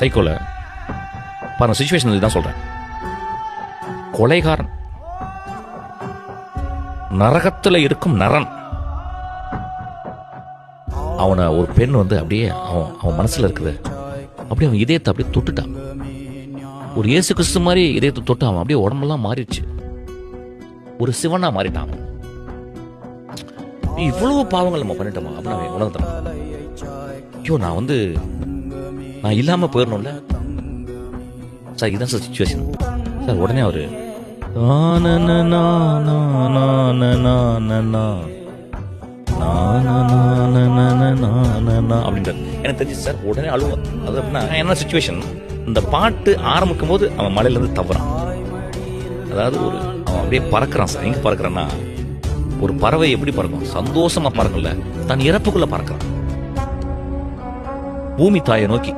சைக்கோல பாருங்க, சிச்சுவேஷன் இதுதான் சொல்றேன். கொலைகாரன், நரகத்துல இருக்கும் நரன், அவனை ஒரு பெண் வந்து அப்படியே அவன் மனசுல இருக்குது, அப்படியே அவன் இதயத்தை அப்படியே தொட்டுட்டான். ஒரு இயேசு கிறிஸ்து மாதிரி இதயத்தை தொட்டு அவன் அப்படியே உடம்பெல்லாம் மாறிடுச்சு, ஒரு சிவனா மாறிட்டான். இவ்வளவு பாவங்கள் நம்ம பண்ணிட்டோமா அப்படின்னு உணர்ந்தான். ஐயோ, நான் இல்லாம போயிடணும்ல சார், இதுதான் சார் சிச்சுவேஷன் சார். உடனே அவரு அப்படின்றார். எனக்கு தெரிஞ்சு சார் உடனே அழுவான். அது அப்படின்னா என்ன சிச்சுவேஷன், இந்த பாட்டு ஆரம்பிக்கும் போது அவன் மலையில இருந்து தவறான். அதாவது அவன் அப்படியே பறக்கிறான் சார். எங்க பறக்கிறான்னா, ஒரு பறவை எப்படி பறக்கும், சந்தோஷமா பறக்கல, தன் இறப்புக்குள்ள பறக்கிறான் பூமி தாயை நோக்கி.